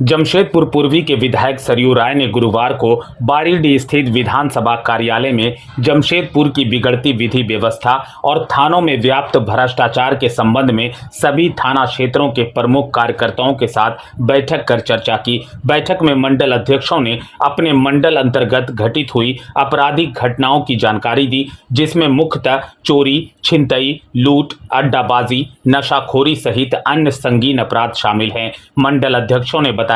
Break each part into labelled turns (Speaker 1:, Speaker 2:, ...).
Speaker 1: जमशेदपुर पूर्वी के विधायक सरयू राय ने गुरुवार को बारीडीह स्थित विधानसभा कार्यालय में जमशेदपुर की बिगड़ती विधि व्यवस्था और थानों में व्याप्त भ्रष्टाचार के संबंध में सभी थाना क्षेत्रों के प्रमुख कार्यकर्ताओं के साथ बैठक कर चर्चा की। बैठक में मंडल अध्यक्षों ने अपने मंडल अंतर्गत घटित हुई आपराधिक घटनाओं की जानकारी दी, जिसमें मुख्यतः चोरी, छिनतई, लूट, अड्डाबाजी, नशाखोरी सहित अन्य संगीन अपराध शामिल हैं। मंडल अध्यक्षों ने बताया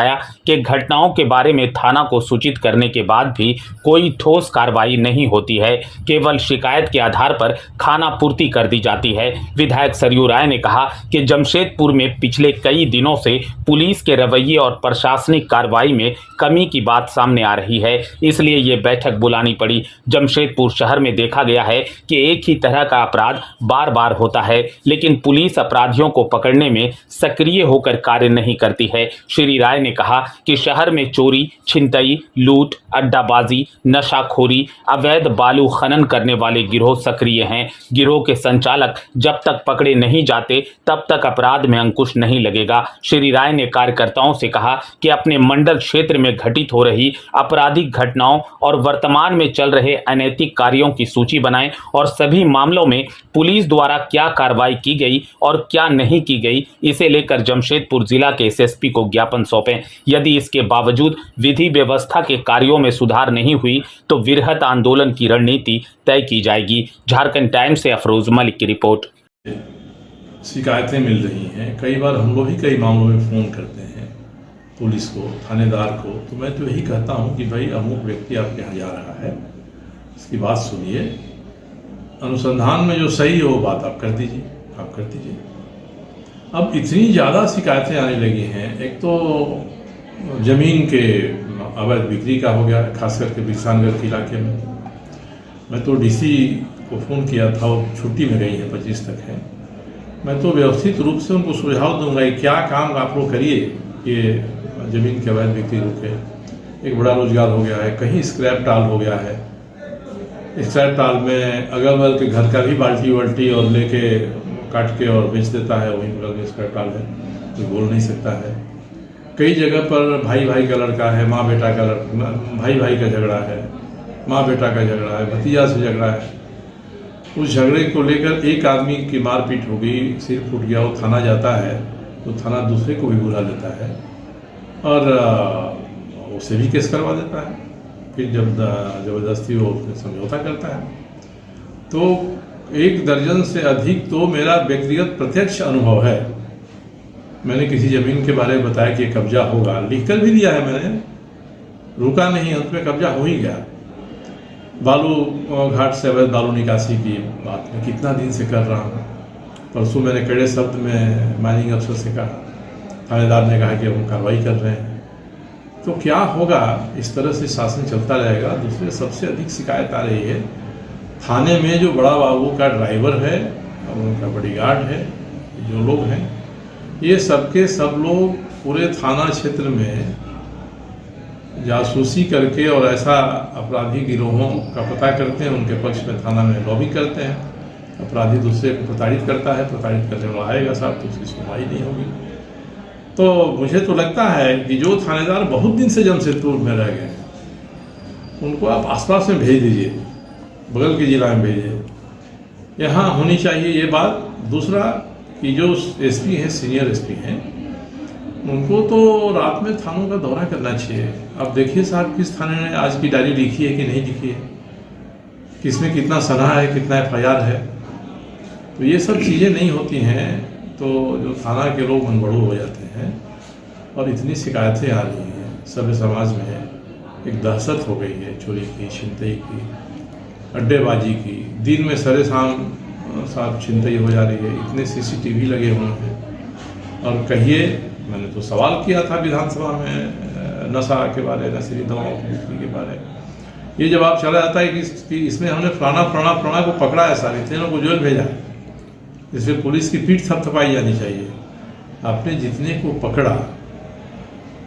Speaker 1: कि घटनाओं के बारे में थाना को सूचित करने के बाद भी कोई ठोस कार्रवाई नहीं होती है, केवल शिकायत के आधार पर खाना पूर्ति कर दी जाती है। विधायक सरयू राय ने कहा कि जमशेदपुर में पिछले कई दिनों से पुलिस के रवैये और प्रशासनिक कार्रवाई में कमी की बात सामने आ रही है, इसलिए ये बैठक बुलानी पड़ी। जमशेदपुर शहर में देखा गया है कि एक ही तरह का अपराध बार बार होता है, लेकिन पुलिस अपराधियों को पकड़ने में सक्रिय होकर कार्य नहीं करती है। श्री राय ने कहा कि शहर में चोरी, छिनतई, लूट, अड्डाबाजी, नशाखोरी, अवैध बालू खनन करने वाले गिरोह सक्रिय हैं। गिरोह के संचालक जब तक पकड़े नहीं जाते तब तक अपराध में अंकुश नहीं लगेगा। श्री राय ने कार्यकर्ताओं से कहा कि अपने मंडल क्षेत्र में घटित हो रही आपराधिक घटनाओं और वर्तमान में चल रहे अनैतिक कार्यों की सूची बनाएं और सभी मामलों में पुलिस द्वारा क्या कार्रवाई की गई और क्या नहीं की गई, इसे लेकर जमशेदपुर जिला के एसएसपी को ज्ञापन सौंपें। यदि इसके बावजूद विधि व्यवस्था के कार्यों में सुधार नहीं हुई तो वृहत आंदोलन की रणनीति तय की जाएगी। झारखंड टाइम्स से अफरोज मलिक की रिपोर्ट।
Speaker 2: शिकायतें मिल रही हैं, कई बार हम लोग ही कई मामलों में फ़ोन करते हैं पुलिस को, थानेदार को, तो मैं तो यही कहता हूं कि भाई अमुक व्यक्ति आपके यहाँ जा रहा है, इसकी बात सुनिए, अनुसंधान में जो सही हो वो बात आप कर दीजिए, आप कर दीजिए। अब इतनी ज़्यादा शिकायतें आने लगी हैं, एक तो ज़मीन के अवैध बिक्री का हो गया, खास करके बिरसानगढ़ के इलाके में। मैं तो डीसी को फ़ोन किया था, वो छुट्टी में गई है, 25 तक है। मैं तो व्यवस्थित रूप से उनको सुझाव दूंगा कि क्या काम आप लोग करिए कि ज़मीन के अवैध बिक्री रुके। एक बड़ा रोजगार हो गया है, कहीं स्क्रैप टाल हो गया है, स्क्रैप टाल में अगल बगल के घर का भी बाल्टी वाल्टी और लेके काट के और बेच देता है, वहीं बगल में स्क्रैप टाल है, कोई बोल नहीं सकता है। कई जगह पर भाई भाई का लड़का है, माँ बेटा का भाई भाई का झगड़ा है, माँ बेटा का झगड़ा है, भतीजा से झगड़ा है। उस झगड़े को लेकर एक आदमी की मारपीट हो गई, सिर फूट गया, वो थाना जाता है तो थाना दूसरे को भी बुला लेता है और उसे भी केस करवा देता है। फिर जब ज़बरदस्ती वो समझौता करता है। तो 1 दर्जन से अधिक तो मेरा व्यक्तिगत प्रत्यक्ष अनुभव है। मैंने किसी ज़मीन के बारे में बताया कि कब्जा होगा, लिखकर भी दिया है मैंने, रुका नहीं, अंत में कब्जा हो ही गया। बालू घाट से अवैध बालू निकासी की बात मैं कितना दिन से कर रहा हूँ। परसों मैंने कड़े शब्द में माइनिंग अफसर से कहा, थानेदार ने कहा कि हम कार्रवाई कर रहे हैं। तो क्या होगा, इस तरह से शासन चलता रहेगा। दूसरे सबसे अधिक शिकायत आ रही है थाने में जो बड़ा बाबू का ड्राइवर है और उनका बॉडीगार्ड है, जो लोग हैं, ये सबके सब लोग पूरे थाना क्षेत्र में जासूसी करके और ऐसा अपराधी गिरोहों का पता करते हैं, उनके पक्ष में थाना में लॉबी करते हैं। अपराधी दूसरे को प्रताड़ित करता है, प्रताड़ित करने वाला आएगा साहब तो उसकी सुनवाई नहीं होगी। तो मुझे तो लगता है कि जो थानेदार बहुत दिन से जमशेदपुर में रह गए उनको आप आसपास में भेज दीजिए, बगल के जिला में भेजिए, यहाँ होनी चाहिए ये बात। दूसरा कि जो एसपी हैं, सीनियर एसपी हैं, उनको तो रात में थानों का दौरा करना चाहिए। अब देखिए साहब किस थाने ने आज की डायरी लिखी है कि नहीं लिखी है, किसमें कितना सना है, कितना FIR है। तो ये सब चीज़ें नहीं होती हैं तो जो थाना के लोग मनबड़ू हो जाते हैं और इतनी शिकायतें आ रही हैं। सभ्य समाज में एक दहशत हो गई है, चोरी की, छिनतई की, अड्डेबाजी की। दिन में सरे शाम साहब छिनतई हो जा रही है, इतने CCTV लगे हुए हैं। और कहिए, मैंने तो सवाल किया था विधानसभा में नशा के बारे, नशीली दवाओं की बिक्री के बारे। ये जवाब चला जाता है कि इसमें हमने फलाना को पकड़ा है, सारे तीनों को जेल भेजा है। इसमें पुलिस की पीठ थपथपाई जानी चाहिए। आपने जितने को पकड़ा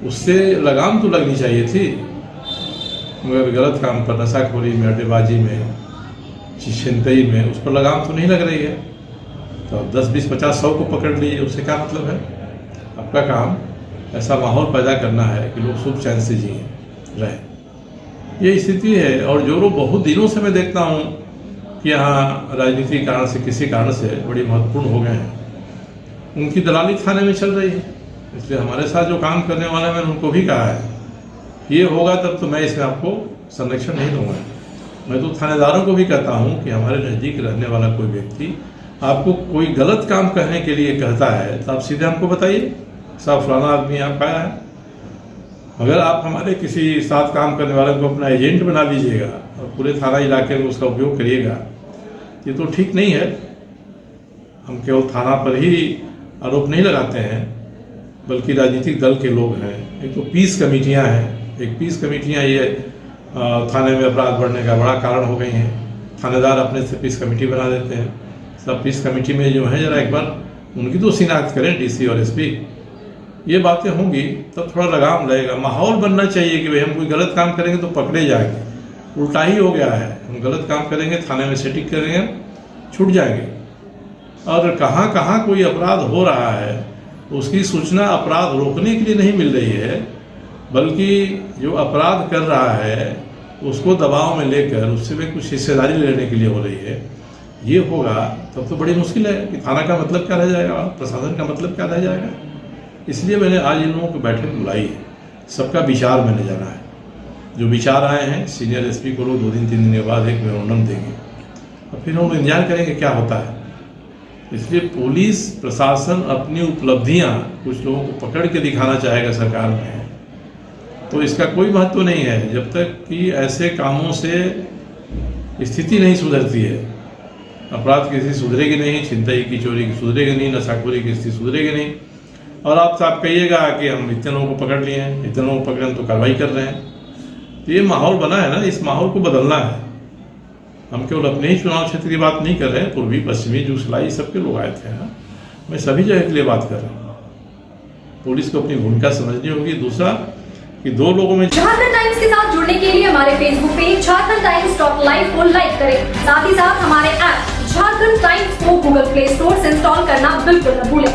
Speaker 2: उससे लगाम तो लगनी चाहिए थी, मगर गलत काम पर, नशाखोरी में, अड्डेबाजी में, छिनतई में, उस पर लगाम तो नहीं लग रही है। तो अब 10, 20, 50, 100 को पकड़ लीजिए, उससे क्या मतलब है। आपका काम ऐसा माहौल पैदा करना है कि लोग सुख चैन से जिए रहें। ये स्थिति है। और जो लोग बहुत दिनों से मैं देखता हूँ कि यहाँ राजनीतिक कारण से किसी कारण से बड़ी महत्वपूर्ण हो गए हैं, उनकी दलाली थाने में चल रही है। इसलिए हमारे साथ जो काम करने वाले हैं मैंने उनको भी कहा है ये होगा तब तो मैं इसमें आपको संरक्षण नहीं दूंगा। मैं तो थानेदारों को भी कहता हूँ कि हमारे नज़दीक रहने वाला कोई व्यक्ति आपको कोई गलत काम कहने के लिए कहता है तो आप सीधे हमको बताइए, साहब फलाना आदमी आपका आया है। अगर आप हमारे किसी साथ काम करने वाले को अपना एजेंट बना लीजिएगा और पूरे थाना इलाके में उसका उपयोग करिएगा, ये तो ठीक नहीं है। हम केवल थाना पर ही आरोप नहीं लगाते हैं, बल्कि राजनीतिक दल के लोग हैं। एक तो पीस कमेटियां हैं, एक पीस कमेटियां ये थाने में अपराध बढ़ने का बड़ा कारण हो गई हैं। थानेदार अपने से पीस कमेटी बना देते हैं। सब पीस कमेटी में जो है जरा एक बार उनकी तो शिनाख्त करें डीसी और एसपी। ये बातें होंगी तब थोड़ा लगाम लगेगा। माहौल बनना चाहिए कि भाई हम कोई गलत काम करेंगे तो पकड़े जाएंगे। उल्टा ही हो गया है, हम गलत काम करेंगे थाने में सेटिंग करेंगे छूट जाएंगे। और कहाँ कहाँ कोई अपराध हो रहा है उसकी सूचना अपराध रोकने के लिए नहीं मिल रही है, बल्कि जो अपराध कर रहा है उसको दबाव में लेकर उससे भी कुछ हिस्सेदारी लेने के लिए हो रही है। ये होगा तब तो बड़ी मुश्किल है कि थाना का मतलब क्या रह जाएगा, प्रशासन का मतलब क्या रह जाएगा। इसलिए मैंने आज इन लोगों की बैठक बुलाई है। सबका विचार मैंने जाना है। जो विचार आए हैं सीनियर एसपी को लोग 2-3 दिन के बाद एक मेमोरेंडम देंगे और फिर हम इंतजार करेंगे क्या होता है। इसलिए पुलिस प्रशासन अपनी उपलब्धियां कुछ लोगों को पकड़ के दिखाना चाहेगा सरकार में, तो इसका कोई महत्व नहीं है जब तक कि ऐसे कामों से स्थिति नहीं सुधरती है। अपराध की स्थिति सुधरेगी नहीं, छिनतई की चोरी की सुधरेगी नहीं, नशाखोरी की स्थिति सुधरेगी नहीं। और आप साहब कहिएगा कि हम इतने लोगों को पकड़ लिए हैं, इतने लोगों को पकड़े तो कार्रवाई कर रहे हैं। तो ये माहौल बना है ना, इस माहौल को बदलना है। हम केवल अपने ही चुनाव क्षेत्र की बात नहीं कर रहे हैं, पूर्वी पश्चिमी जूसलाई सबके लोग आए थे ना। मैं सभी जगह के लिए बात कर रहा हूँ। पुलिस को अपनी भूमिका समझनी होगी। दूसरा कि 2 लोगों में
Speaker 3: झारखंड टाइम्स के साथ जुड़ने के लिए हमारे Facebook page Jharkhand times .live को लाइक करें। साथ ही साथ हमारे ऐप झारखंड टाइम्स को गूगल प्ले स्टोर से इंस्टॉल करना बिल्कुल न भूलें।